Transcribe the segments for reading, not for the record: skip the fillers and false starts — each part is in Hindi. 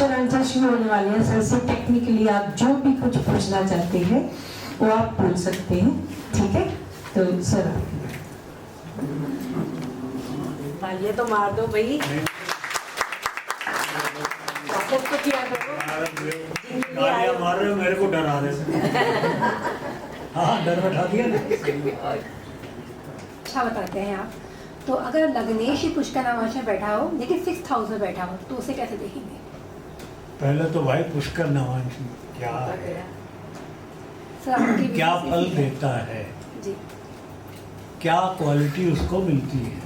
क्वेश्चन आंसर शुरू होने वाले हैं सर से। टेक्निकली आप जो भी कुछ पूछना चाहते हैं वो आप पूछ सकते हैं, ठीक है? तो सर तालियां तो मार दो भाई, वापस तो किया करो। तालियां मार रहे हो, मेरे को डरा रहे हो। हाँ, डर बैठा दिया ना। अच्छा बताते हैं आप। तो अगर लग्नेश ही पुष्कर नवांश में बैठा हो लेकिन 6th हाउस में बैठा हो तो उसे कैसे देखेंगे? पहले तो भाई पुष्कर नवांश क्या है, सर आपकी क्या विधि से फल सीखा। देता है, जी क्या क्वालिटी उसको मिलती है।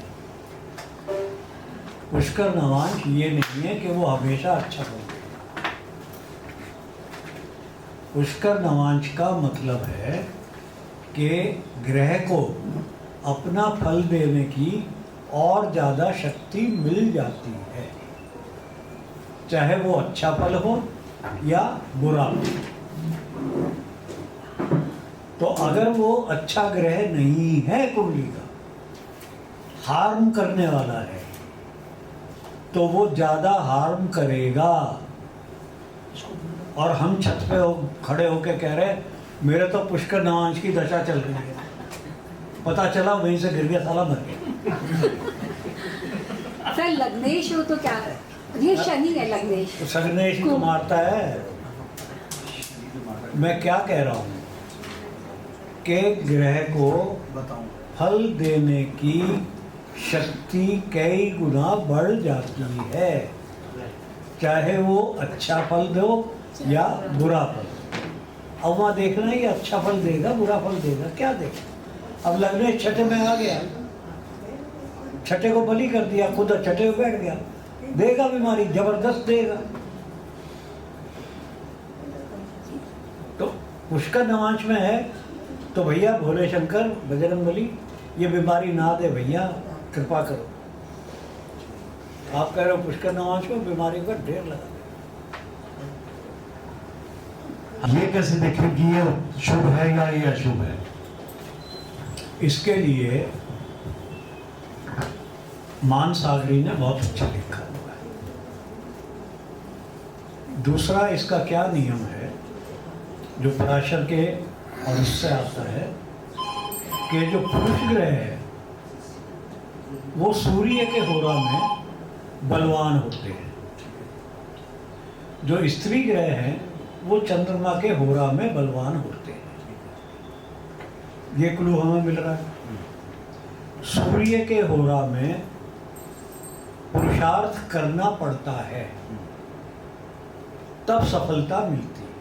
पुष्कर नवांश ये नहीं है कि वो हमेशा अच्छा फल दे। पुष्कर नवांश का मतलब है कि ग्रह को अपना फल देने की और ज़्यादा शक्ति मिल जाती है, चाहे वो अच्छा फल हो या बुरा फल। तो अगर वो अच्छा ग्रह नहीं है कुंडली का, हार्म करने वाला है, तो वो ज़्यादा हार्म करेगा। और हम छत पे खड़े होके कह रहे मेरे तो पुष्कर नवांश की दशा चल रही है, पता चला वहीं से गिर गया, साला मर गया। सर लग्नेश हो तो क्या, ये शनि है लग्नेश। तो सगनेश को मारता है। मैं क्या कह रहा हूँ कि ग्रह को फल देने की शक्ति कई गुना बढ़ जाती है, चाहे वो अच्छा फल दो या बुरा फल। अब वहाँ देखना है कि अच्छा फल देगा बुरा फल देगा, क्या देगा। अब लगने छठे में आ गया, छठे को बलि कर दिया, खुद छठे में बैठ गया, देगा बीमारी, जबरदस्त देगा। तो पुष्कर नवांश में है तो भैया भोले शंकर बजरंगबली ये बीमारी ना दे भैया, कृपा करो। आप कह रहे हो पुष्कर नवांश को बीमारी का ढेर लगा। ये कैसे देखें कि ये शुभ है या ये अशुभ है? इसके लिए मानसागरी ने बहुत अच्छा लिखा हुआ है। दूसरा इसका क्या नियम है जो पराशर के और उससे आता है कि जो पुरुष ग्रह है वो सूर्य के होरा में बलवान होते हैं, जो स्त्री ग्रह हैं वो चंद्रमा के होरा में बलवान होते हैं। ये क्लू हमें मिल रहा है। सूर्य के होरा में पुरुषार्थ करना पड़ता है, तब सफलता मिलती है।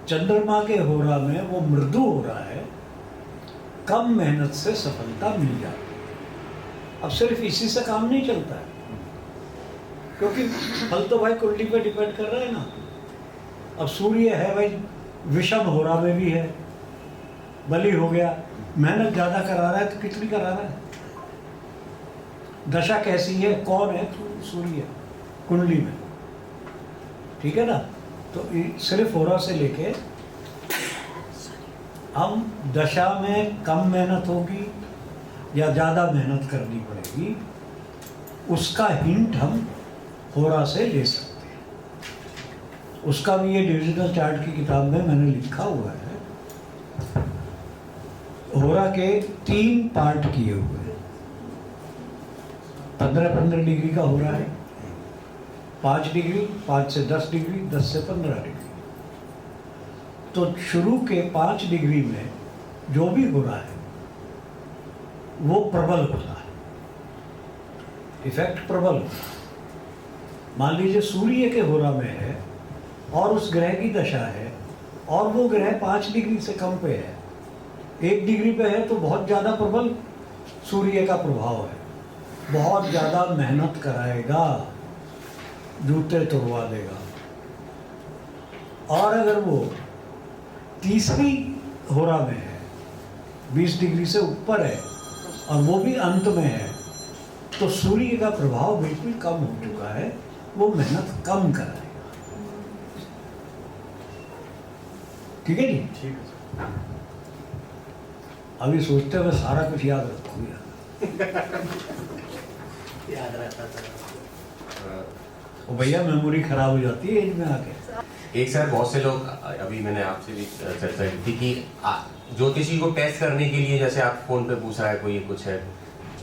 चंद्रमा के होरा में वो मृदु हो रहा है, कम मेहनत से सफलता मिल जाती है। अब सिर्फ इसी से काम नहीं चलता है, क्योंकि फल तो भाई कुंडली पे डिपेंड कर रहा है ना। अब सूर्य है भाई विषम होरा में भी है, बलि हो गया, मेहनत ज़्यादा करा रहा है तो कितनी करा रहा है। दशा कैसी है, कौन है सूर्य कुंडली में, ठीक है ना। तो सिर्फ होरा से लेके हम दशा में कम मेहनत होगी या ज़्यादा मेहनत करनी पड़ेगी, उसका हिंट हम होरा से ले सकते हैं। उसका भी ये डिविजनल चार्ट की किताब में मैंने लिखा हुआ है। होरा के 3 पार्ट किए हुए हैं। 15-15 डिग्री का होरा है, 5 डिग्री, 5 से 10 डिग्री, 10 से 15 डिग्री। तो शुरू के 5 डिग्री में जो भी होरा है वो प्रबल होता है, इफेक्ट प्रबल होता है। मान लीजिए सूर्य के होरा में है और उस ग्रह की दशा है और वो ग्रह 5 डिग्री से कम पे है, 1 डिग्री पे है, तो बहुत ज़्यादा प्रबल सूर्य का प्रभाव है, बहुत ज़्यादा मेहनत कराएगा, जूते तोड़वा देगा। और अगर वो तीसरी होरा में है, 20 डिग्री से ऊपर है और वो भी अंत में है, तो सूर्य का प्रभाव बिल्कुल कम हो चुका है, वो मेहनत कम कराएगा। ठीक है जी, ठीक है। अभी सोचते हुए सारा कुछ याद रखूंगा। याद रहता था। और भैया मेमोरी खराब हो जाती है एज में आके। एक सर बहुत से लोग अभी मैंने आपसे भी चर्चा की थी कि ज्योतिषी को टेस्ट करने के लिए, जैसे आप फोन पे पूछ रहा है कोई कुछ है,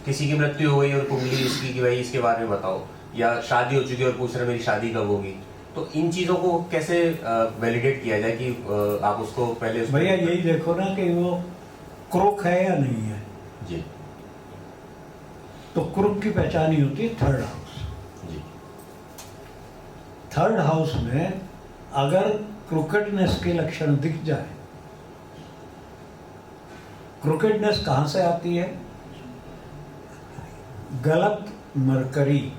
किसी की मृत्यु हो गई और कुंडली इसकी कि भाई इसके बारे में बताओ, या शादी हो चुकी है और पूछ रहे मेरी शादी कब होगी, तो इन चीजों को कैसे वैलिडेट किया जाए कि आप उसको पहले भैया यही देखो ना कि वो क्रोक है या नहीं है। जी तो क्रोक की पहचान ही होती है थर्ड हाउस। जी थर्ड हाउस में अगर क्रोकेडनेस के लक्षण दिख जाए, क्रोकेडनेस कहां से आती है? गलत मरकरी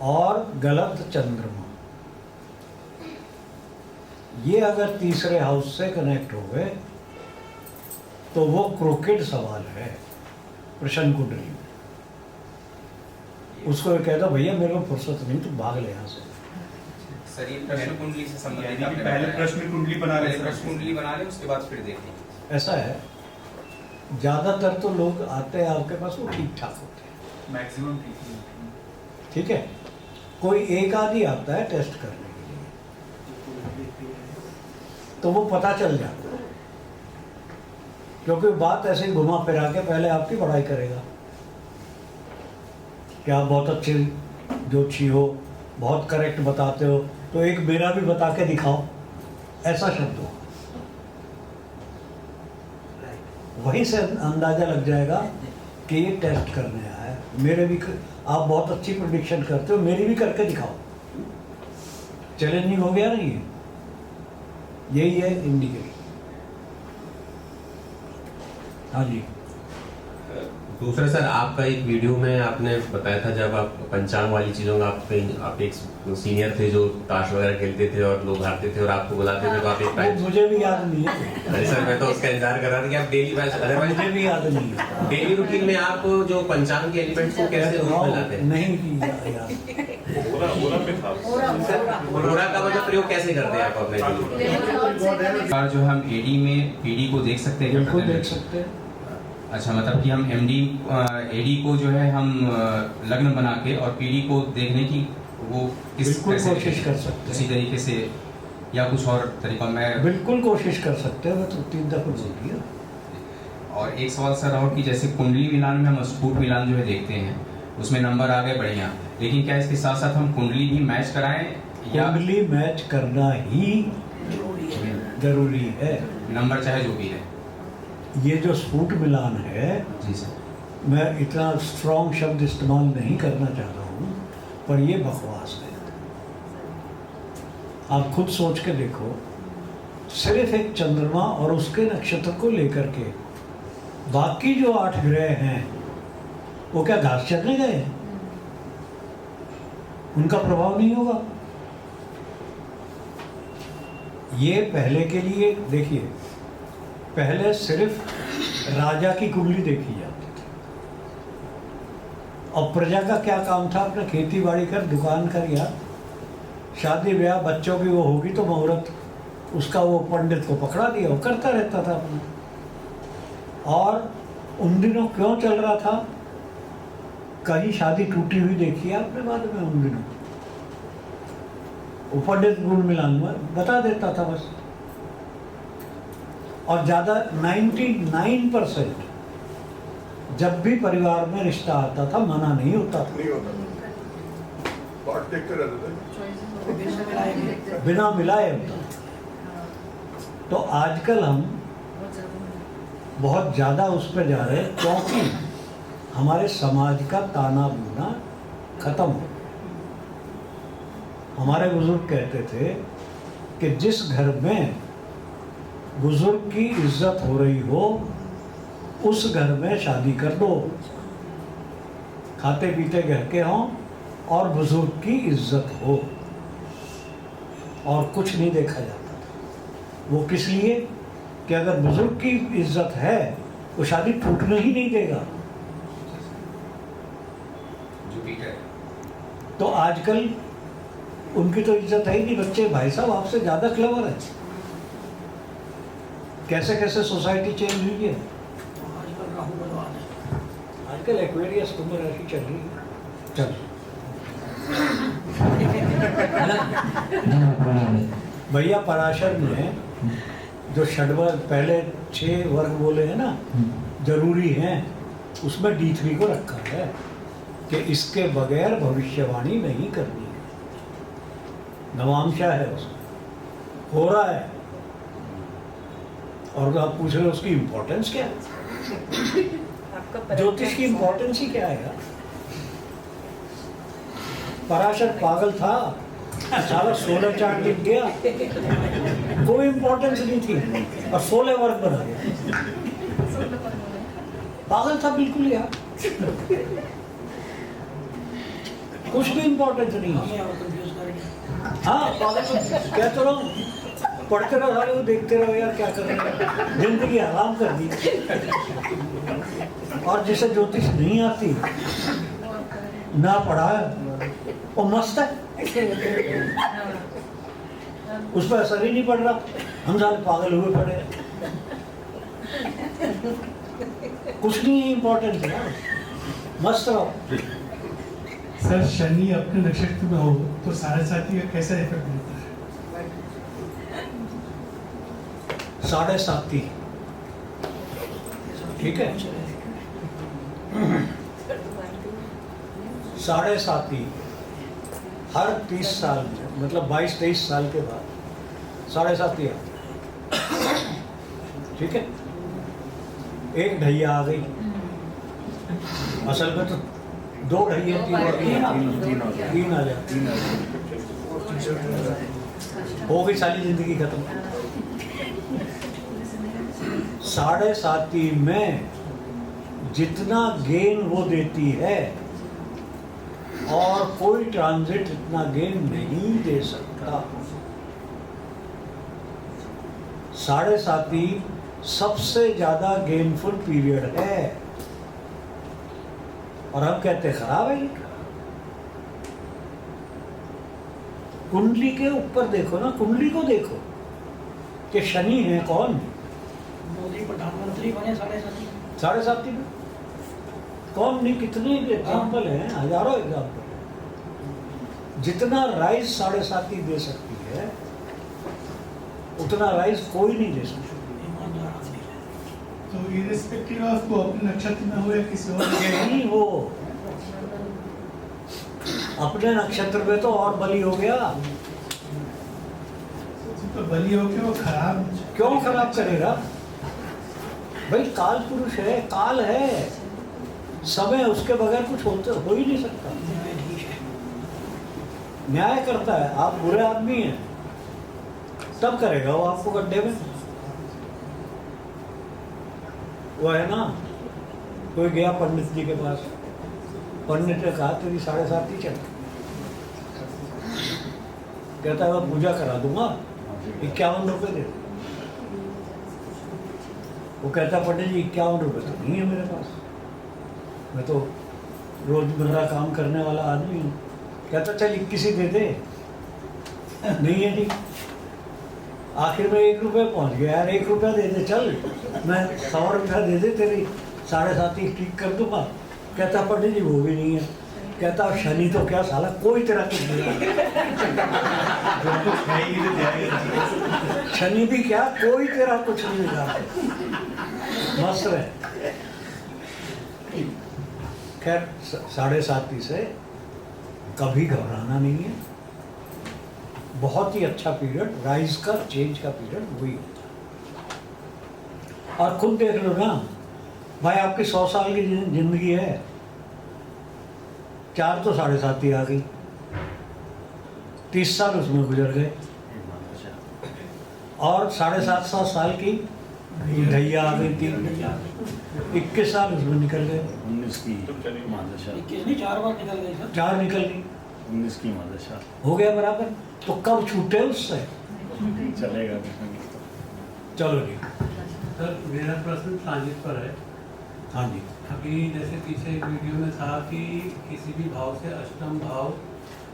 और गलत चंद्रमा, ये अगर तीसरे हाउस से कनेक्ट हो गए तो वो क्रोकेड सवाल है प्रश्न कुंडली में। उसको ये कहता भैया मेरे को फुर्सत नहीं, तू भाग ले यहाँ से। सर ये प्रश्न कुंडली से संबंधित आपने पहले बताया। प्रश्न कुंडली बना पहले लें प्रश्न कुंडली बना लें, उसके बाद फिर देखें। ऐसा है, ज्यादातर तो लोग आते हैं आपके पास वो ठीक ठाक होते हैं, मैक्सिमम ठीक है। कोई एक आदमी आता है टेस्ट करने के लिए, तो वो पता चल जाता है, क्योंकि बात ऐसे ही घुमा फिरा के पहले आपकी बड़ाई करेगा कि आप बहुत अच्छे ज्योतिषी हो, बहुत करेक्ट बताते हो, तो एक मेरा भी बता के दिखाओ, ऐसा शब्द हो। वहीं से अंदाजा लग जाएगा कि ये टेस्ट करने आया है। मेरे भी आप बहुत अच्छी प्रेडिक्शन करते हो, मेरी भी करके दिखाओ। चैलेंजिंग हो गया नहीं है, यही है इंडिकेटर। हाँ जी। दूसरा सर, आपका एक वीडियो में आपने बताया था जब आप पंचांग वाली चीजों का आप एक सीनियर थे जो ताश वगैरह खेलते थे और लोग हारते थे और आपको बुलाते थे, तो आप एक वो टाइम, मुझे भी याद नहीं है, अरे सर मैं तो उसका इंतजार कर रहा था कि आप डेली अदरवाइज मुझे भी याद नहीं है। डेली रूटीन में आप जो पंचांग के एलिमेंट्स को कैसे रूप में लाते हैं? नहीं की याद। ओरा का मतलब प्रयोग कैसे करते हैं आप अपने लिए? और जो हम एडी में पीडी को देख सकते हैं क्या बिल्कुल पता देख नहीं? सकते हैं। अच्छा, मतलब कि हम एमडी एडी को जो है हम लग्न बना के और पीडी को देखने की वो किस बिल्कुल कैसे कोशिश कर सकते हैं। उसी तरीके से या कुछ और तरीका मैं। बिल्कुल कोशिश कर सकते हैं, मैं तो 3 दफा बोल दिया। और एक सवाल सर और कि जैसे कुंडली मिलान में हम स्फुट मिलान जो है देखते हैं, उसमें नंबर आ गए बढ़िया, लेकिन क्या इसके साथ साथ हम कुंडली भी मैच कराएं या कुंडली मैच करना ही जरूरी है। नंबर चाहे जो भी है? ये जो स्फुट मिलान है, जी सर। मैं इतना स्ट्रॉन्ग शब्द इस्तेमाल नहीं करना चाह रहा हूँ, पर ये बकवास है। आप खुद सोच के देखो, सिर्फ एक चंद्रमा और उसके नक्षत्र को लेकर के बाकी जो 8 ग्रह हैं वो क्या घास चरने गए हैं? उनका प्रभाव नहीं होगा। ये पहले के लिए देखिए, पहले सिर्फ राजा की कुंडली देखी जाती थी, और प्रजा का क्या काम था? अपने खेती बाड़ी कर, दुकान कर, या शादी ब्याह बच्चों की वो होगी तो मुहूर्त उसका वो पंडित को पकड़ा दिया, वो करता रहता था अपना। और उन दिनों क्यों चल रहा था? कहीं शादी टूटी हुई देखी है आपने बाद में? उन दिनों वो पंडित गुण मिलान में बता देता था बस। और ज़्यादा 99% जब भी परिवार में रिश्ता आता था मना नहीं होता था, नहीं होता था, बात देखते रहते थे। बिना मिलाए होता था। तो आजकल हम बहुत ज़्यादा उस पर जा रहे हैं, क्योंकि हमारे समाज का ताना बुना खत्म हो गया। हमारे बुजुर्ग कहते थे कि जिस घर में बुजुर्ग की इज्जत हो रही हो उस घर में शादी कर दो, खाते पीते घर के हों और बुजुर्ग की इज्जत हो, और कुछ नहीं देखा जाता था। वो किस लिए? कि अगर बुजुर्ग की इज्जत है वो शादी टूटने ही नहीं देगा। जुपिटर। तो आजकल उनकी तो इज्जत है ही नहीं। बच्चे भाई साहब आपसे ज़्यादा क्लेवर है। कैसे कैसे सोसाइटी चेंज हुई है। आजकल एक्वेरियस कुंभ राशि चल रही है। चल भैया पराशर ने जो षडवर्ग पहले 6 वर्ग बोले हैं ना जरूरी हैं, उसमें D3 को रखा है कि इसके बगैर भविष्यवाणी नहीं करनी है। नवांशा है उसमें, हो रहा है। और आप पूछ रहे हो उसकी इम्पोर्टेंस क्या है? ज्योतिष की इम्पोर्टेंस ही क्या है यार? पराशर पागल था, सारा 16 चार्ट लिख गया, कोई इम्पोर्टेंस नहीं थी और 16 वर्ग बना गया। पागल था बिल्कुल यार, कुछ भी इम्पोर्टेंस नहीं है। हाँ पागल क्या तो रहो, पढ़ते रहो सारे, देखते रहो यार क्या कर रहे हैं, जिंदगी आराम कर दी। और जिसे ज्योतिष नहीं आती ना पढ़ा है वो मस्त है, उस पर असर ही नहीं पड़ रहा। हम सारे पागल हुए पड़े हैं, कुछ नहीं है इम्पोर्टेंट है, मस्त रहो। सर शनि अपने नक्षत्र में हो तो 7.5 का कैसा इफेक्ट देता है? 7.5 ठीक है, 7.5 हर 30 साल में, मतलब 22-23 साल के बाद 7.5 ठीक है। एक ढैया आ गई, असल में तो 2 ढैया 3 आ जाती, हो गई सारी जिंदगी खत्म। 7.5 में जितना गेन वो देती है और कोई ट्रांजिट इतना गेन नहीं दे सकता। 7.5 सबसे ज्यादा गेनफुल पीरियड है और हम कहते हैं खराब है। कुंडली के ऊपर देखो ना, कुंडली को देखो कि शनि है कौन, मोदी प्रधानमंत्री बने 7.5 में कौन नहीं, कितने एग्जाम्पल हैं, हजारों एग्जाम्पल। जितना राइज 7.5 दे सकती है उतना राइज कोई नहीं दे सकता। तो इरेस्पेक्टिव ऑफ वो अपने नक्षत्र में हो या किसी और नहीं, वो अपने नक्षत्र में तो और बली हो गया। तो बली हो के वो खराब क्यों खराब करेगा भाई? काल पुरुष है, काल है, समय उसके बगैर कुछ हो ही नहीं सकता। न्याय करता है, आप बुरे आदमी हैं तब करेगा वो आपको गड्ढे में। वो है ना, कोई गया पंडित जी के पास, पंडित ने कहा तेरी 7.5 चल, कहता है मैं पूजा करा दूंगा, 51 रुपये दे। वो कहता पंडित जी 51 रुपये तो नहीं है मेरे पास, मैं तो रोजमर्रा काम करने वाला आदमी हूँ। कहता चल 21 ही दे दे। नहीं है जी, आखिर में 1 रुपये पहुँच गया, यार 1 रुपया दे दे चल, मैं 100 रुपया दे दे, तेरी 7.5 ठीक कर दूंगा। कहता पंडित जी वो भी नहीं है। कहता शनि तो क्या साला कोई तेरा कुछ नहीं शनि भी क्या, कोई तेरा कुछ नहीं मिला, मस्त है। खैर 7.5 से कभी घबराना नहीं है, बहुत ही अच्छा पीरियड, राइज का, चेंज का पीरियड वही होता है। और खुद देख लो ना भाई, आपकी 100 साल की जिंदगी है, 4 तो 7.5 आ गई, 30 साल उसमें गुजर गए, और 7.5 साल की ढैया आ गई, 21 साल उसमें निकल गए। 19 की महादशा, 4 बार निकल गई सर, 4 निकल गई, 19 की महादशा हो गया बराबर। तो कब छूटे उससे? चलेगा। चलो जी। सर मेरा प्रश्न ट्रांजिट पर है। हाँ जी। अभी जैसे पीछे एक वीडियो में था कि किसी भी भाव से अष्टम भाव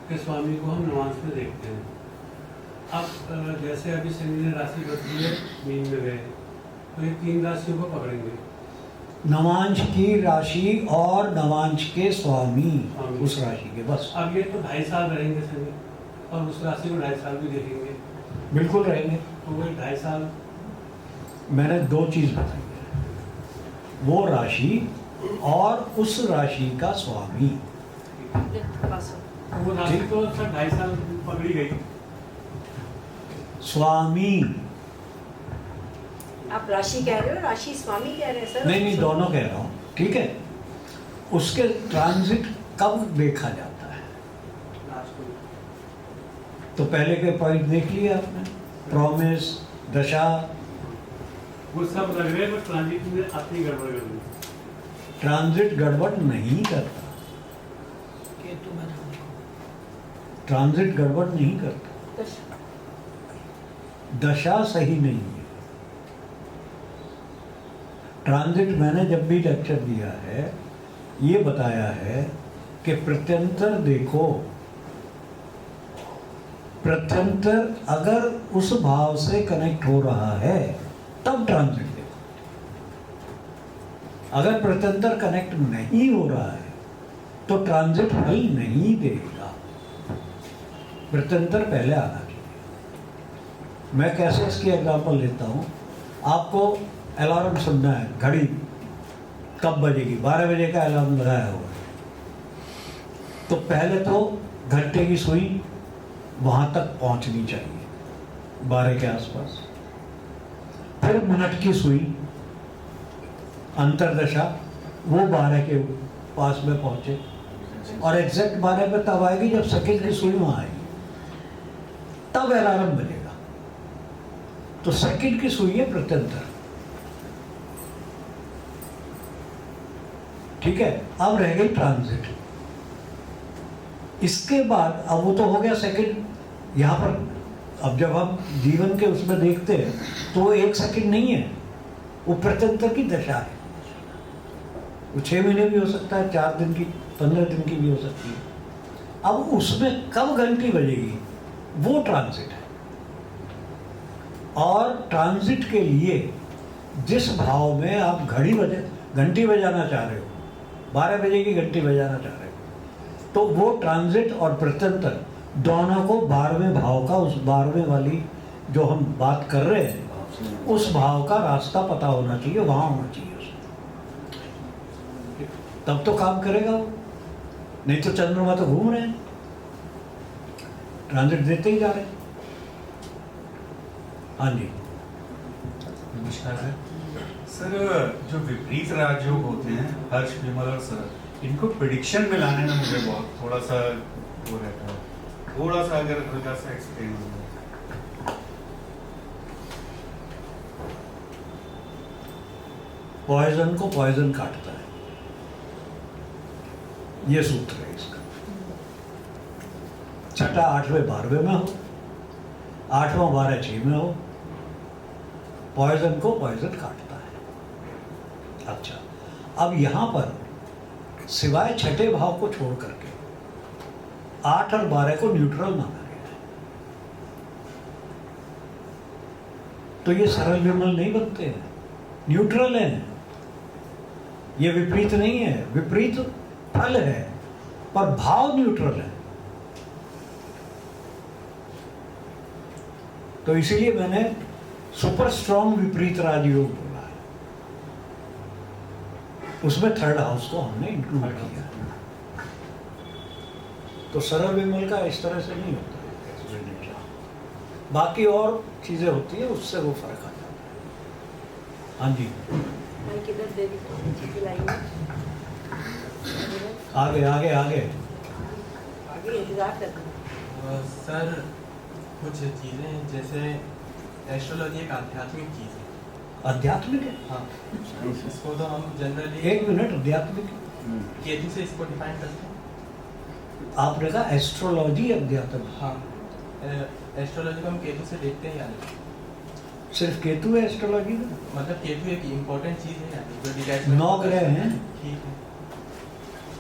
के स्वामी को हम नवांश में देखते हैं। अब जैसे अभी शनि ने राशि बदली है, मीन में गए, तो ये 3 राशियों को पकड़ेंगे, नवांश की राशि और नवांश के स्वामी उस राशि के, बस। अब ये तो 2.5 साल रहेंगे शनि, और उस राशि को 2.5 साल भी देखेंगे, बिल्कुल रहेंगे। तो वही 2.5 साल। मैंने 2 चीज बताई है, वो राशि और उस राशि का स्वामी। वो राशि तो सर 2.5 साल पकड़ी गई। स्वामी आप राशि कह रहे हो, राशि स्वामी कह रहे हैं सर? नहीं, दोनों कह रहा हूँ, ठीक है। उसके ट्रांजिट कब देखा जाता है? तो पहले के पॉइंट देख लिया आपने, प्रॉमिस, दशा, वो सब लग रहे हैं, बट ट्रांजिट में अपनी गड़बड़ कर दी। ट्रांजिट गड़बड़ नहीं करता, केतु में ट्रांजिट गड़बड़ नहीं करता, दशा सही नहीं है। ट्रांजिट मैंने जब भी लेक्चर दिया है ये बताया है कि प्रत्यंतर देखो, प्रत्यंतर अगर उस भाव से कनेक्ट हो रहा है तब ट्रांजिट देखो। अगर प्रत्यंतर कनेक्ट नहीं हो रहा है तो ट्रांजिट फल नहीं देगा, प्रत्यंतर पहले आना चाहिए। मैं कैसे इसकी एग्जांपल लेता हूँ, आपको अलार्म सुनना है, घड़ी कब बजेगी, 12 बजे का अलार्म लगाया हुआ है, तो पहले तो घंटे की सुई वहां तक पहुंचनी चाहिए 12 के आसपास, फिर मिनट की सुई अंतरदशा वो 12 के पास में पहुंचे, और एग्जैक्ट 12 पे तब आएगी जब सेकंड की सुई वहां आएगी, तब अलार्म बजेगा। तो सेकंड की सुई है प्रत्यंतर, ठीक है। अब रह गई ट्रांजिट। इसके बाद अब वो तो हो गया सेकंड, यहाँ पर अब जब हम जीवन के उसमें देखते हैं तो वो 1 सेकंड नहीं है, वो प्रत्यंतर की दशा है। वो 6 महीने भी हो सकता है, 4 दिन की, 15 दिन की भी हो सकती है। अब उसमें कब घंटी बजेगी वो ट्रांजिट है। और ट्रांजिट के लिए जिस भाव में आप घंटी बजाना चाह रहे हो, 12 बजे की घंटी बजाना चाह रहे हो, तो वो ट्रांजिट और प्रत्यंतर दोनों को 12वें भाव का, उस 12वें वाली जो हम बात कर रहे हैं उस भाव का रास्ता पता होना चाहिए, वहां होना चाहिए उसमें, तब तो काम करेगा वो। नहीं तो चंद्रमा तो घूम रहे हैं, ट्रांजिट देते ही जा रहे हैं। हाँ जी नमस्कार सर। जो विपरीत राजयोग होते हैं, हर्ष, विमल और सर, इनको प्रिडिक्शन में लाने में मुझे बहुत थोड़ा सा वो रहता है, थोड़ा सा अगर हल्का सा एक्सप्लेन हो जाए। पॉइजन को पॉइजन काटता है, ये सूत्र है इसका। 6ठा 8वें 12वें में हो, 8वां 12 6 में हो, पॉइजन को पॉइजन काटता है। अच्छा, अब यहां पर सिवाय 6ठे भाव को छोड़ करके 8 और 12 को न्यूट्रल माना गया है, तो ये सरल विमल नहीं बनते हैं, न्यूट्रल हैं। ये विपरीत नहीं है, विपरीत फल है पर भाव न्यूट्रल है। तो इसीलिए मैंने सुपर स्ट्रॉन्ग विपरीत राजयोग बोला है, उसमें 3rd हाउस को हमने इंक्लूड किया। तो सरल विमल का इस तरह से नहीं होता है, बाकी और चीजें होती है उससे वो फर्क आ जाता है। हाँ जी, किधर दे दी लाइन में? आगे आगे आगे आगे इंतजार करना। सर कुछ चीज़ें जैसे एस्ट्रोलॉजी एक आध्यात्मिक चीज़ है। आध्यात्मिक है? हाँ, इसको तो हम जनरली 1 मिनट, आध्यात्मिक केतु से इसको डिफाइन करते हैं। आपने कहा एस्ट्रोलॉजी अध्यात्म? हाँ, एस्ट्रोलॉजी को हम केतु से देखते हैं यानी सिर्फ केतु है एस्ट्रोलॉजी में? मतलब केतु एक इम्पोर्टेंट चीज़ है यानी जो डिटैचमेंट 9 ग्रह हैं। ठीक है,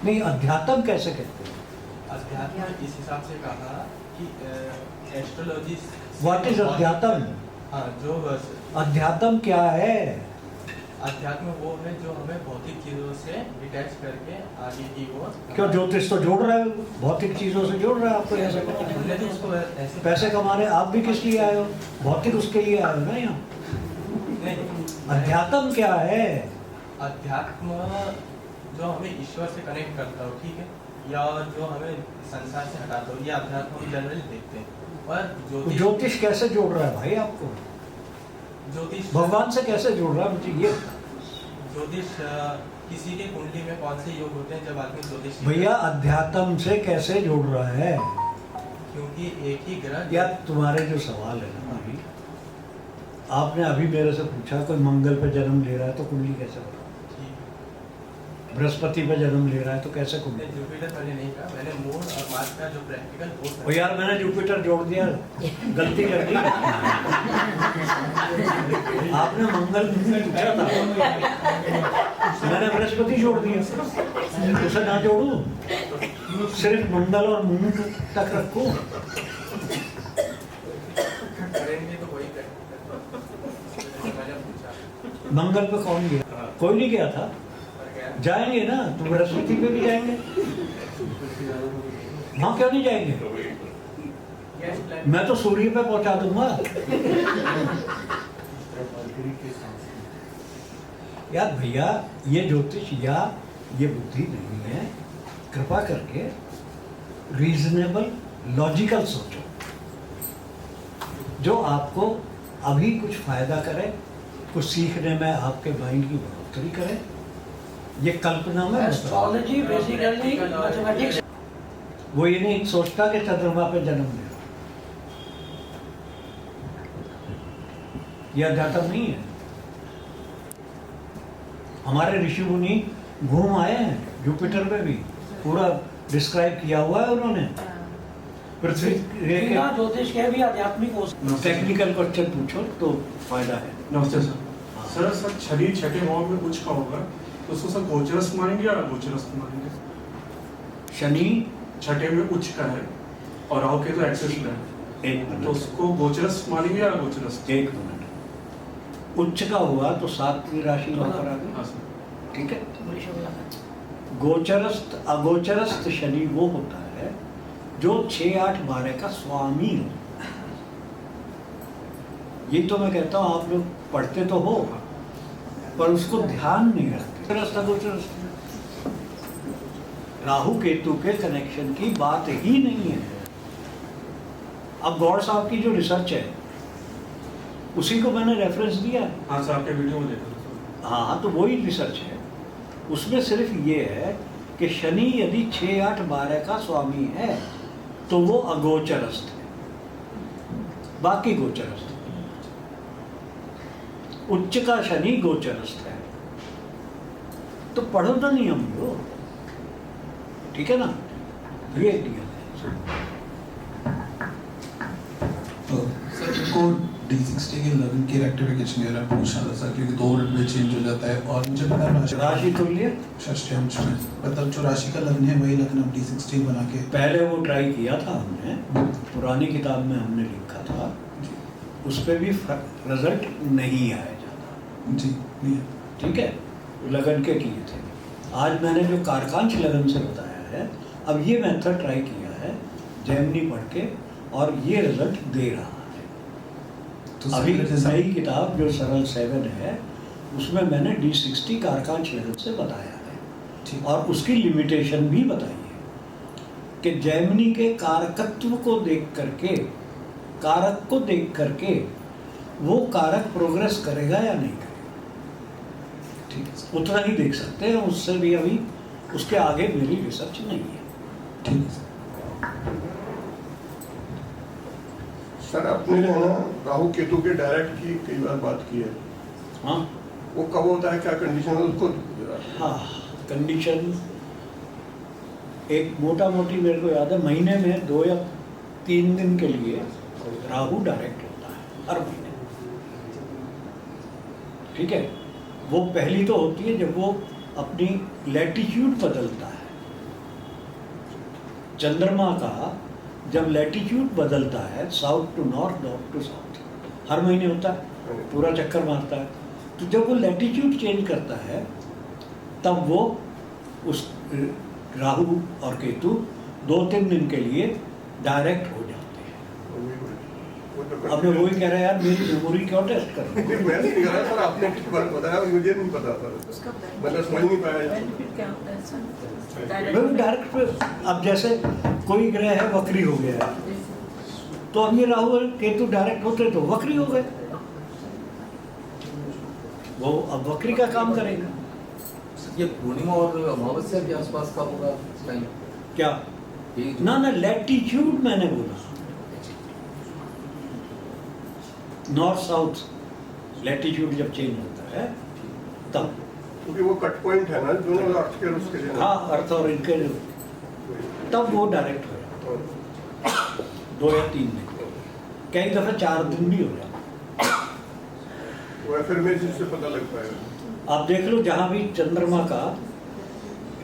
नहीं, अध्यात्म कैसे कहते हैं? अध्यात्म इस हिसाब से कहा कि एस्ट्रोलॉजी व्हाट इज अध्यात्म? हाँ, जो अध्यात्म क्या है? अध्यात्म वो है जो हमें भौतिक चीजों से डिटैच करके आगे की वो क्यों ज्योतिष तो जोड़ रहा है, भौतिक चीजों से जोड़ रहा है आपको, ऐसा हमने तो उसको ऐसे पैसे कमा रहे, आप भी किस लिए आए हो? भौतिक उसके लिए आए हो ना यहाँ। नहीं, अध्यात्म क्या है? अध्यात्म जो हमें ईश्वर से कनेक्ट करता हो, ठीक है, या जो हमें संसार से हटाता हो, ये अध्यात्म हम जनरली देखते हैं। पर ज्योतिष कैसे जोड़ रहा है भाई आपको? ज्योतिष भगवान से कैसे जोड़ रहा है मुझे ये? ज्योतिष किसी के कुंडली में कौन से योग होते हैं जब आदमी ज्योतिष भैया अध्यात्म से कैसे जोड़ रहा है? क्योंकि एक ही ग्रह या तुम्हारे जो सवाल है ना अभी, आपने अभी मेरे से पूछा कोई मंगल पे जन्म ले रहा है तो कुंडली कैसे बता, बृहस्पति पे जन्म ले रहा है तो कैसे कुंडली? जुपिटर मैंने नहीं कहा, मैंने मून और मार्स का जो प्रैक्टिकल हो सकता ओ यार मैंने जुपिटर जोड़ दिया, गलती कर दी। आपने मंगल पूछा था, मैंने बृहस्पति जोड़ दिया, उसे ना जोड़ू, सिर्फ मंगल और मून तक रखो। करेंगे तो वही करेंगे। मैंने पूछा मंगल पे कौन गया? कोई नहीं गया था। जाएंगे ना तो बृहस्पति पे भी जाएंगे, वहां क्यों नहीं जाएंगे? मैं तो सूर्य पे पहुंचा दूंगा। यार भैया ये ज्योतिष या ये बुद्धि नहीं है, कृपा करके रीजनेबल लॉजिकल सोचो, जो आपको अभी कुछ फायदा करे, कुछ सीखने में आपके माइंड की बढ़ोतरी करे। ये कल्पना में एस्ट्रोलॉजी बेसिकली मैथमेटिक्स। वो ये नहीं सोचता कि चंद्रमा पे जन्म ले, ये अध्यात्म नहीं है। हमारे ऋषि मुनि घूम आए हैं जुपिटर पे भी, पूरा डिस्क्राइब किया हुआ है उन्होंने। पृथ्वी बिना ज्योतिष के भी आध्यात्मिक हो सकता है। टेक्निकल क्वेश्चन पूछो तो फायदा है। नमस्ते सर। सर शनि छठे भाव में उच्च का होगा तो उसको सर गोचरस मानेंगे या अगोचरस मानेंगे? शनि छठे में उच्च का है और राहु के तो एक्सेस में है, एक मिनट, तो उसको गोचरस मानेंगे या अगोचरस? एक मिनट, उच्च का हुआ तो 7वीं राशि वहां पर आ गई, ठीक है। गोचरस्थ अगोचरस्थ शनि वो होता है जो 6, 8, 12 का स्वामी हो। ये तो मैं कहता हूँ आप लोग पढ़ते तो हो पर उसको ध्यान नहीं रखते। राहु केतु के कनेक्शन की बात ही नहीं है। अब गौड़ साहब की जो रिसर्च है उसी को मैंने रेफरेंस दिया। हाँ सर, आपके वीडियो में देखा। हाँ तो वही रिसर्च है, उसमें सिर्फ ये है कि शनि यदि 6, 8, 12 का स्वामी है तो वो अगोचरस्थ है, बाकी गोचरस्थ है। उच्च का शनि गोचरस्थ है, तो पढ़ो तो नियम लो, ठीक है ना। ये एक नियम है। सर को D60 के लगन की रेक्टिफिकेशन मेरा पूछना था सर, क्योंकि 2 मिनट में चेंज हो जाता है और मुझे पता है राशि तुल्य षष्ठी अंश में मतलब जो राशि का लग्न है वही लग्न हम D60 बना के पहले वो ट्राई किया था हमने, पुरानी किताब में हमने लिखा था, उस पर भी रिजल्ट नहीं आया ज़्यादा। जी नहीं, ठीक है, लगन के किए थे। आज मैंने जो कारकांश लगन से बताया है, अब ये मेथड ट्राई किया है जैमिनी पढ़ के और ये रिजल्ट दे रहा है। तो अभी नई किताब जो सरल 7 है उसमें मैंने D60 कारकांश लगन से बताया है और उसकी लिमिटेशन भी बताई है कि जैमिनी के कारकत्व को देख करके, कारक को देख करके वो कारक प्रोग्रेस करेगा या नहीं करेगा, ठीक है, उतना ही देख सकते हैं, उससे भी अभी उसके आगे मेरी रिसर्च नहीं है। ठीक है सर, आपने जो है ना राहु केतु के डायरेक्ट की कई बार बात की है। हाँ, वो कब होता है, क्या कंडीशन है उसको? हाँ, कंडीशन एक मोटा मोटी मेरे को याद है, महीने में 2 या 3 दिन के लिए राहु डायरेक्ट होता है हर महीने, ठीक है। वो पहली तो होती है जब वो अपनी लैटिट्यूड बदलता है, चंद्रमा का जब लैटिट्यूड बदलता है south to north, north to south, हर महीने होता है, पूरा चक्कर मारता है। तो जब वो लैटिट्यूड चेंज करता है तब वो उस राहु और केतु 2-3 दिन के लिए डायरेक्ट हो जाते हैं। अब मैं वही कह रहा है यार, मेरी मेमोरी क्यों टेस्ट कर रहे हो? मैं नहीं कह रहा सर, आपने ठीक बात बताया, मुझे नहीं पता सर, मतलब समझ नहीं पाया। मैं डायरेक्ट पे, अब जैसे कोई ग्रह है वक्री हो गया है, तो अब ये राहु और केतु डायरेक्ट होते तो वक्री हो गए, वो अब वक्री का काम करेगा। ये पूर्णिमा और अमावस्या के आसपास कब होगा टाइम? क्या ना लैटिट्यूड मैंने बोला, नॉर्थ साउथ लैटिट्यूड जब चेंज होता है तब, क्योंकि वो कट पॉइंट है ना दोनों अर्थ के, उसके लिए हाँ अर्थ और इनके, तब वो डायरेक्ट हो जाता 2 या 3 दिन, कई दफा 4 दिन भी हो जाता। वो एफर्मेशन से पता लग पाएगा। आप देख लो जहाँ भी चंद्रमा का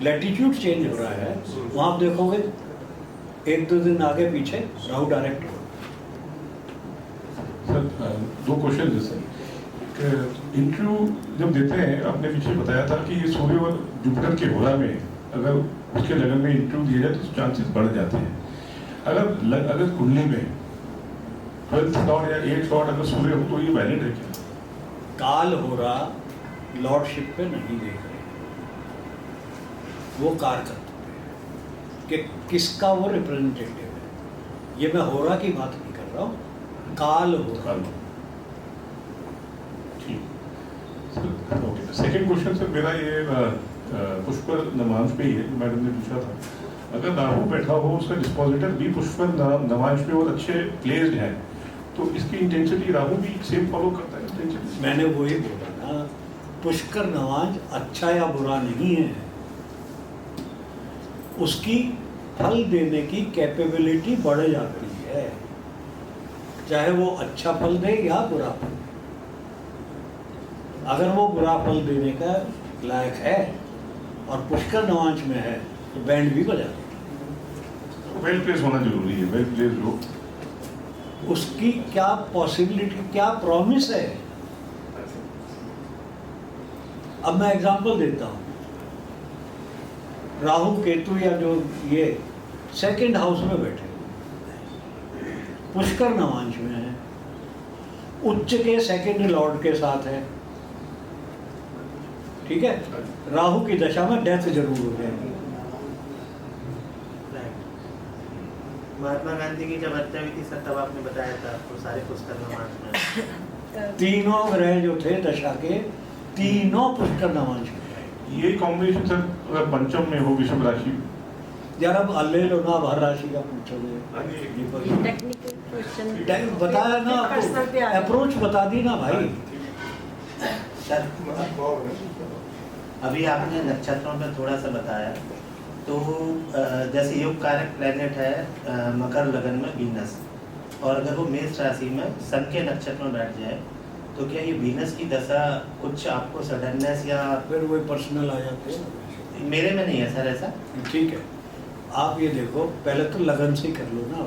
लैटिट्यूड चेंज हो रहा है वहाँ आप देखोगे 1-2 दिन आगे पीछे राहु डायरेक्ट हो। सर 2 क्वेश्चन है सर। इंटरव्यू जब देते हैं, आपने पीछे बताया था कि ये सूर्य और जुपिटर के होरा में अगर उसके लगन में इंटरव्यू दिया जाए तो चांसेस बढ़ जाते हैं। अगर कुंडली में 12th लॉर्ड या 8th लॉर्ड अगर सूर्य हो तो ये वैलिड है क्या? काल हो रहा लॉर्डशिप पे नहीं देख रहे, वो कार करते हैं कि किसका वो रिप्रेजेंटेटिव है। ये मैं हो रहा की बात नहीं कर रहा हूँ, काल हो रहा। ठीक, ओके। सेकेंड क्वेश्चन सर मेरा ये पुष्कर नवांश पे ही है, मैडम ने पूछा था। अगर राहु बैठा हो, उसका डिस्पोजिटर भी पुष्कर नवांश पे और अच्छे प्लेस्ड है, तो इसकी इंटेंसिटी राहु भी सेम फॉलो करता है इंटेंसिटी? मैंने वही बोला ना, पुष्कर नवांश अच्छा या बुरा नहीं है, उसकी फल देने की कैपेबिलिटी बढ़ जाती है, चाहे वो अच्छा फल दे या बुरा फल। अगर वो बुरा फल देने का लायक है और पुष्कर नवांश में है तो बैंड भी बजा देगा। वेल प्लेस होना जरूरी है, वेल प्लेस हो। उसकी क्या पॉसिबिलिटी, क्या प्रॉमिस है? अब मैं एग्जांपल देता हूँ, राहु केतु या जो ये 2nd हाउस में बैठे पुष्कर नवांश में है, उच्च के 2nd लॉर्ड के साथ है, ठीक है, राहु की दशा में डेथ जरूर हो जाएगी। महात्मा गांधी की जब हत्या हुई थी सर, तब आपने बताया था आपको सारे पुष्कर नवांश में तीनों ग्रह जो थे दशा के, तीनों पुष्कर नवांश में। ये कॉम्बिनेशन सर अगर पंचम में हो विषम राशि, यार अब ले लो ना, हर राशि का पूछोगे, टेक्निकल क्वेश्चन बताया ना आपको, अप्रोच बता दी ना भाई। सर अभी आपने नक्षत्रों में थोड़ा सा बताया, तो जैसे योग कारक प्लेनेट है मकर लगन में वीनस, और अगर वो मेष राशि में सन के नक्षत्र में बैठ जाए तो क्या ये वीनस की दशा कुछ आपको सडननेस या फिर वही पर्सनल आ जाते हैं? मेरे में नहीं है सर ऐसा। ठीक है, आप ये देखो, पहले तो लगन से कर लो ना,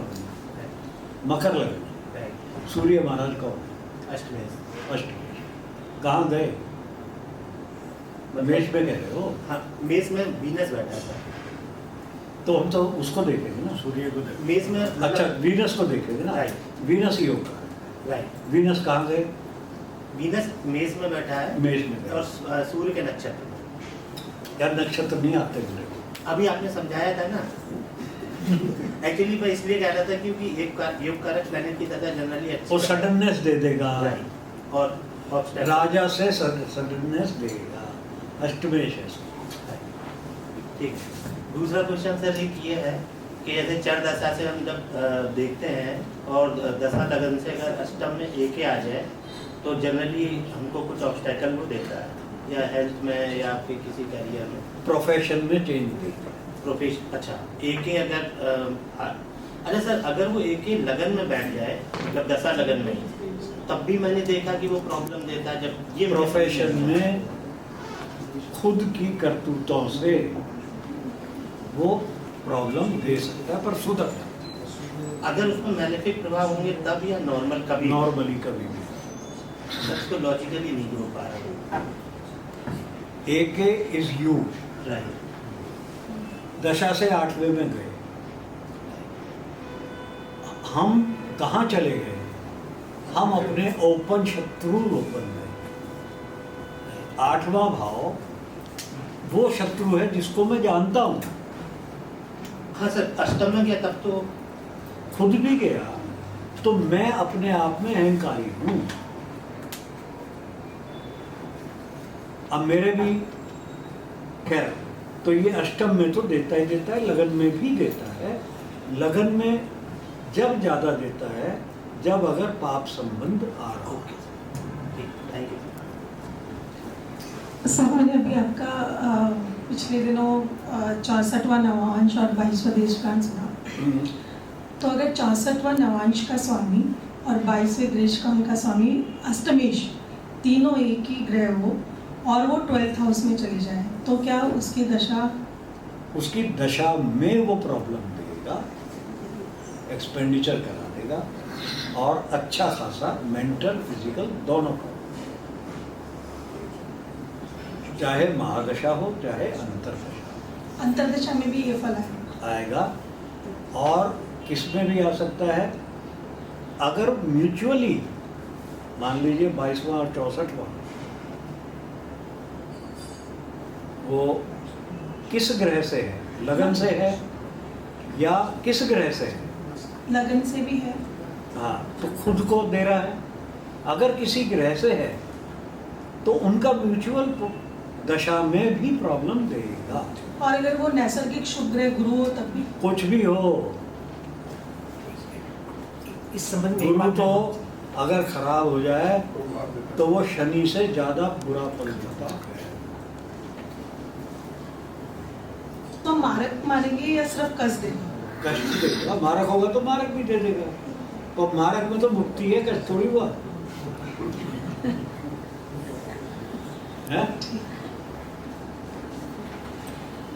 मकर लगन, सूर्य महाराज कौन? अष्टमेश। कहाँ गए? मेष में कह रहे हो? हाँ, मेष में वीनस बैठा है सर। तो हम तो उसको देखेंगे ना, सूर्य को देखेंगे। मेष में अच्छा, वीनस को देखेंगे ना, वीनस योग का, राइट। वीनस कहाँ गए? वीनस मेष में बैठा है, मेष में, और सूर्य के नक्षत्र में। यार नक्षत्र नहीं आते मेरे को, अभी आपने समझाया था ना। एक्चुअली मैं इसलिए कह रहा था क्योंकि योग कारक प्लैनेट की दशा जनरली अच्छी वो सडननेस दे देगा, और राजा से सडननेस देगा, अष्टमेश है। ठीक। दूसरा क्वेश्चन सर ये है कि जैसे चर दशा से हम जब देखते हैं और दशा लगन से अगर अष्टम में एके आ जाए तो जनरली हमको कुछ ऑब्स्टेकल वो देता है, या हेल्थ में या फिर किसी करियर में, प्रोफेशन में चेंज देता है। प्रोफेशन, अच्छा एके अगर अच्छा सर अगर वो एके लगन में बैठ जाए, मतलब दशा लगन में, तब भी मैंने देखा कि वो प्रॉब्लम देता है। जब ये प्रोफेशन में खुद की करतूतों से वो प्रॉब्लम दे सकता है, पर सुधर जाता है। अगर उसमें मैलेफिक प्रभाव होंगे तब, या नॉर्मल कभी? नॉर्मली कभी भी, सर इसको लॉजिकली नहीं जोड़ पा रहा हूँ। AK is you, right. दशा से 8वें में गए, हम कहाँ चले गए? हम अपने ओपन शत्रु रूप बन गए। 8वां भाव वो शत्रु है जिसको मैं जानता हूँ। हाँ सर, अष्टम में गया तब तो खुद भी गया, तो मैं अपने आप में अहंकारी हूँ। अब मेरे भी खैर, तो ये अष्टम में तो देता ही देता है, लगन में भी देता है। लगन में जब ज़्यादा देता है जब अगर पाप संबंध आ रहा हो। Thank you. सर मैंने अभी आपका पिछले दिनों 64वां नवांश और 22वां देशकाल सुना। तो अगर 64वां नवांश का स्वामी और 22वें देशकाल का स्वामी अष्टमेश तीनों एक ही ग्रह हो और वो 12th हाउस में चले जाए, तो क्या उसकी दशा में वो प्रॉब्लम देगा, एक्सपेंडिचर करा देगा और अच्छा खासा मेंटल फिजिकल दोनों का, चाहे महादशा हो चाहे अंतरदशा। अंतरदशा में भी ये फल आएगा। और किसमें भी आ सकता है, अगर म्यूचुअली मान लीजिए 22वां और 64वां वो किस ग्रह से है, लगन से है या किस ग्रह से है? लगन से भी है। हाँ, तो खुद को दे रहा है। अगर किसी ग्रह से है तो उनका म्यूचुअल दशा में भी प्रॉब्लम देगा। और अगर वो नैसर्गिक शुभ ग्रह गुरु हो तब भी कुछ भी हो, इस संबंध में गुरु तो अगर खराब हो जाए तो वो शनि से ज्यादा बुरा फल देता है। तो मारक मारेंगे या सिर्फ कस देगा? कष्ट देगा। मारक होगा तो मारक भी दे देगा। तो मारक में तो मुक्ति है, कष्ट थोड़ी हुआ है।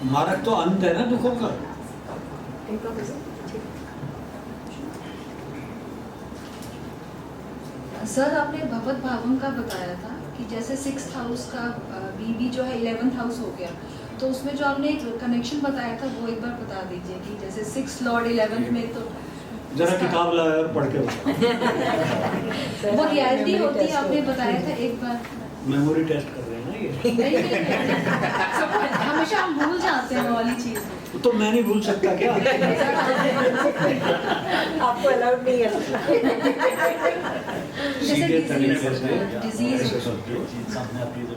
मारक तो अंत है ना दुखों का। सर आपने भगवत भावम का बताया था कि जैसे 6th हाउस का बीबी जो है 11th हाउस हो गया, तो उसमें जो आपने एक कनेक्शन बताया था वो एक बार बता दीजिए कि जैसे 6 लॉर्ड 11th में, तो जरा किताब लाओ और पढ़ के बताओ। वो रियलिटी होती है, आपने बताया था एक बार। मेमोरी टेस्ट कर रहे हैं ना ये। नहीं, हमेशा हम भूल जाते हैं वाली चीज। तो मैं नहीं भूल सकता क्या? आपको अलाउड नहीं है। सीधे तरीके से ऐसे समझो,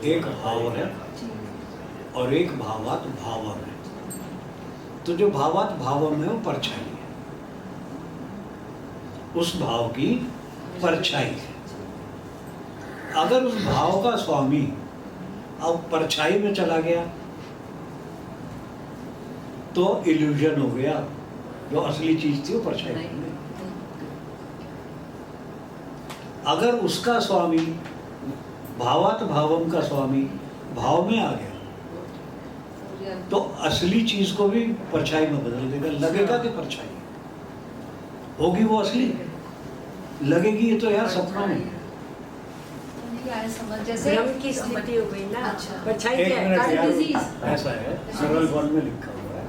एक भाव है और एक भावात भावम है। तो जो भावात भावम है वो परछाई है, उस भाव की परछाई है। अगर उस भाव का स्वामी अब परछाई में चला गया तो इल्यूजन हो गया, जो असली चीज थी वो परछाई में। अगर उसका स्वामी भावात भावम का स्वामी भाव में आ गया तो असली चीज को भी परछाई में बदल देगा। लगेगा कि परछाई होगी, वो असली लगेगी। ये तो यार सपना नहीं है। समझ जैसे भ्रम की स्थिति हो गई ना। अच्छा। परछाई एक क्या है? मिनट यार, डिजीज। ऐसा है, सरल वन में लिखा हुआ है,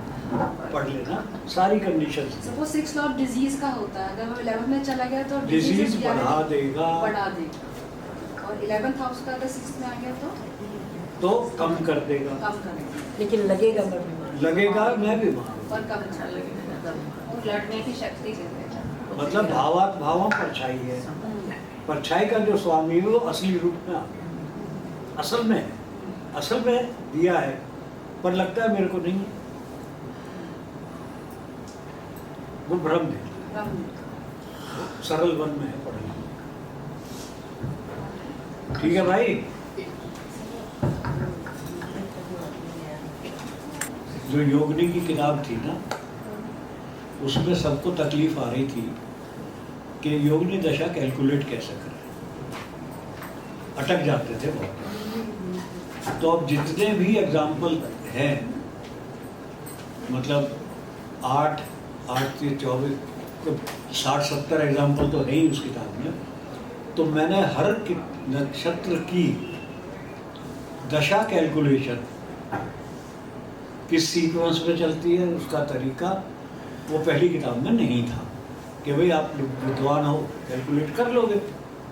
पढ़ लेना सारी कंडीशन। सपोज 6 लॉर्ड डिजीज का होता है, अगर वो 11th में चला गया तो डिजीज बढ़ा देगा, बढ़ा देगा। और 11th हाउस का अगर 6th में आ गया तो कम कर देगा। कम करेगा, लेकिन लगेगा मैं बीमार। लगेगा मैं बीमार। और कम अच्छा लगेगा और लड़ने की शक्ति दे देगा। मतलब भावात भावम परछाई है। परछाई का जो स्वामी है वो असली रूप में आ गया, असल में है, असल में दिया है पर लगता है मेरे को नहीं। वो भ्रम देता है। सरल वन में है, पढ़ेंगे। ठीक है भाई। जो योगिनी की किताब थी ना, उसमें सबको तकलीफ आ रही थी कि योगिनी दशा कैलकुलेट कैसे करें, अटक जाते थे बहुत। तो अब जितने भी एग्जाम्पल हैं, मतलब 8 से 24 60-70 एग्जाम्पल तो है ही उस किताब में। तो मैंने हर नक्षत्र की दशा कैलकुलेशन किस सीक्वेंस में चलती है उसका तरीका वो पहली किताब में नहीं था कि भाई आप विद्वान हो कैलकुलेट कर लोगे,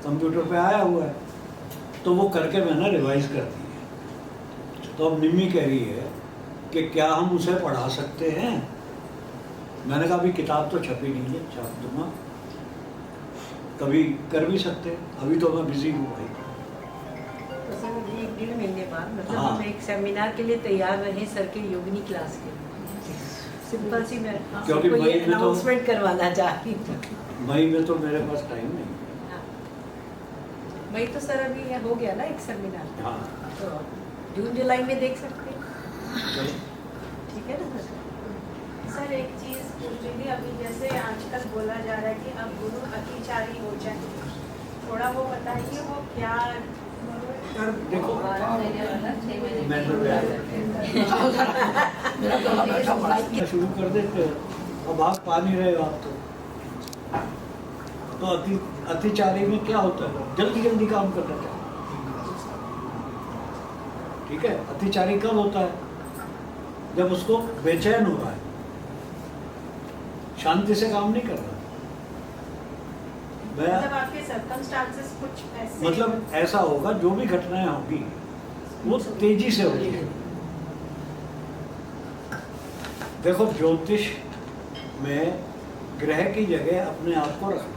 कंप्यूटर पे आया हुआ है। तो वो करके मैंने रिवाइज कर दी है। तो अब निम्मी कह रही है कि क्या हम उसे पढ़ा सकते हैं। मैंने कहा अभी किताब तो छपी नहीं है, छाप दूंगा, कभी कर भी सकते हैं, अभी तो मैं बिजी हूँ भाई। तो सर अभी 1-1.5 महीने बाद मतलब हाँ। हम एक सेमिनार के लिए तैयार रहे सर के योगिनी क्लास के। सिंपल सी मैं क्योंकि कोई मई में तो- अनाउंसमेंट करवाना चाह रही थी। मई में तो मेरे पास टाइम नहीं। मई तो सर अभी ये हो गया ना एक सेमिनार, हाँ तो जून जुलाई में देख सकते हैं, चलो ठीक है ना सर? सर एक चीज़ पूछ रही थी, अभी जैसे आजकल बोला जा रहा है कि अब गुरु अतिचारी हो जाए, थोड़ा वो बताइए वो क्या। देखो शुरू कर देते हो, अब आप पा नहीं रहे हो आप तो अतिचारी में क्या होता है, जल्दी जल्दी काम करना चाहिए। ठीक है, अतिचारी कब होता है? जब उसको बेचैन हो रहा है, शांति से काम नहीं कर रहा। मतलब आपके सर्कमस्टांसेस कुछ ऐसे मतलब ऐसा होगा, जो भी घटनाएं होगी वो तेजी से होगी। देखो ज्योतिष में ग्रह की जगह अपने आप को रखना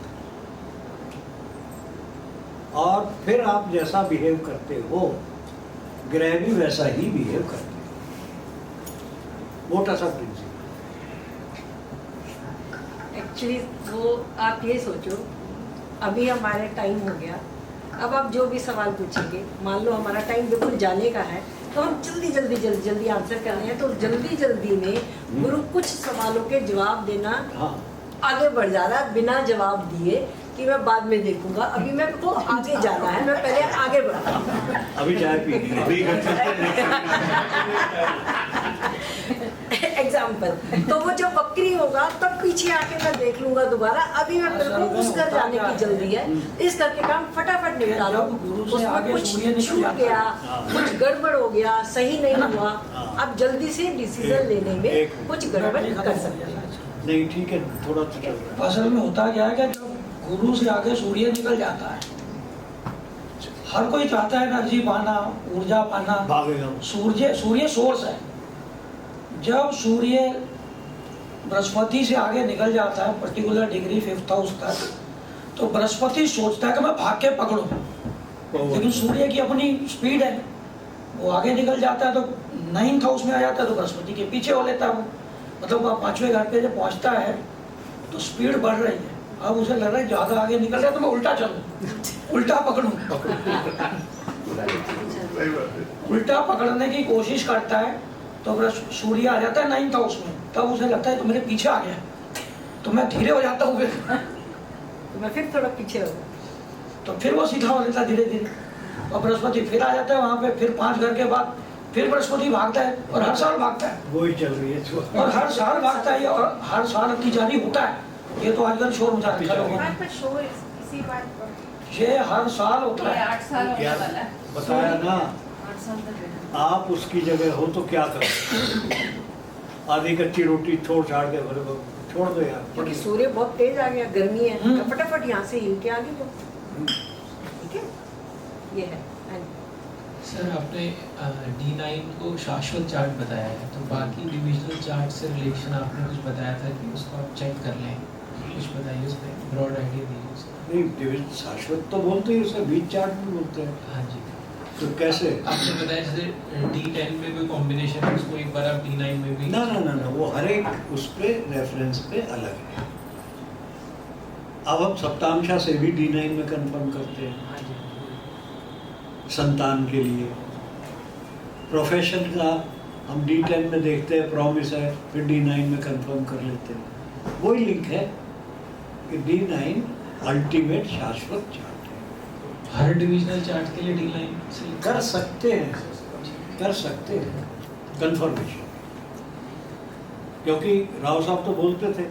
और फिर आप जैसा बिहेव करते हो ग्रह भी वैसा ही बिहेव करते हैं, मोटा सा प्रिंसिपल। एक्चुअली वो आप ये सोचो, अभी हमारे टाइम हो गया, अब आप जो भी सवाल पूछेंगे, मान लो हमारा टाइम बिल्कुल जाने का है, तो हम जल्दी आंसर कर रहे हैं, तो जल्दी में गुरु कुछ सवालों के जवाब देना आगे बढ़ जा रहा है बिना जवाब दिए कि मैं बाद में देखूंगा, अभी मैं को आगे जाना है, मैं पहले आगे बढ़ता हूँ। अभी चाय पी एग्जाम्पल, तो वो जो बकरी होगा तब पीछे आके मैं देख लूंगा दोबारा, अभी मैं बिल्कुल उस घर जाने की जल्दी है, इस करके काम फटाफट निपटा लो। उसमें कुछ छूट गया, कुछ गड़बड़ हो गया, सही नहीं हुआ, अब जल्दी से डिसीजन लेने में कुछ गड़बड़ कर सकते हैं। नहीं ठीक है, थोड़ा सा चल रहा है। असल में होता क्या है कि जब गुरु से आगे सूर्य निकल जाता है, हर कोई चाहता है एनर्जी पाना, ऊर्जा पाना, सूर्य सोर्स है। जब सूर्य बृहस्पति से आगे निकल जाता है पर्टिकुलर डिग्री 5th हाउस तक, तो बृहस्पति सोचता है कि मैं भाग के पकड़ूं, लेकिन सूर्य की अपनी स्पीड है, वो आगे निकल जाता है तो 9th हाउस में आ जाता है, तो बृहस्पति के पीछे हो लेता है वो। मतलब आप 5वें घर पे जब पहुंचता है तो स्पीड बढ़ रही है, अब उसे लग रहा है ज़्यादा आगे निकल रहा है तो मैं उल्टा चलूं, उल्टा पकड़ूं। उल्टा पकड़ने की कोशिश करता है तो सूर्य आ जाता है 9th हाउस में, तब उसे लगता है तो मेरे पीछे आ गया, तो मैं धीरे हो जाता हूँ, तो मैं फिर थोड़ा पीछे हो गया, तो फिर वो सीधा हो जाता है धीरे धीरे, और बृहस्पति फिर आ जाता है वहाँ पे, फिर 5 घर के बाद फिर बृहस्पति भागता है, और हर साल भागता है, वही चल रही है और हर साल भागता है, और हर साल अतिचारी होता है। ये तो आजकल शोर मचा रखा है लोगों ने, इसी बात पर ये हर साल होता है। 8 साल होने क्या वाला है। बताया ना, 8 साल तक आप उसकी जगह हो तो क्या करो, आधी कच्ची रोटी छोड़ छाड़ के छोड़ दो यार, क्योंकि सूर्य बहुत तेज आ गया, गर्मी है, तो फटाफट यहाँ से हिल के आगे जो, ठीक है, ये है। सर आपने D9 को शाश्वत चार्ट बताया है, तो बाकी डिविजनल चार्ट से रिलेशन आपने कुछ बताया था कि उसको आप चेक कर लें, कुछ बताइए उसमें, ब्रॉड आइडिया दीजिए। नहीं डिविजन शाश्वत तो बोलते हैं, उसे बीच चार्ट भी बोलते हैं। हाँ जी, तो कैसे आपने बताया जैसे D10 में कोई कॉम्बिनेशन है, उसको एक बार आप D9 में भी ना वो हर एक उस पे रेफरेंस पे अलग है। अब हम सप्तांशा से भी D9 में कंफर्म करते हैं, संतान के लिए। प्रोफेशन का हम D10 में देखते हैं, प्रॉमिस है, फिर D9 में कंफर्म कर लेते हैं। वही लिंक है कि D9 अल्टीमेट शाश्वत चार्ट है। हर डिविजनल चार्ट के लिए D9 से कर सकते हैं कंफर्मेशन, क्योंकि राव साहब तो बोलते थे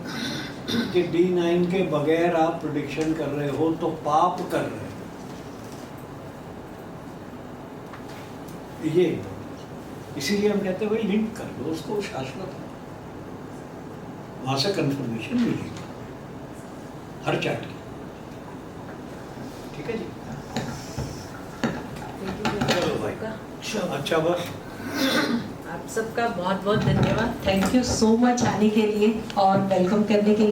कि D9 के बगैर आप प्रेडिक्शन कर रहे हो तो पाप कर रहे हो। ये इसीलिए हम कहते हैं भाई लिंक कर लो उसको, शाश्वत है, वहां से कंफर्मेशन मिलेगी हर चैट की। ठीक है जी, चलो भाई, अच्छा बस आप सबका बहुत बहुत धन्यवाद, थैंक यू सो मच आने के लिए और वेलकम करने के लिए।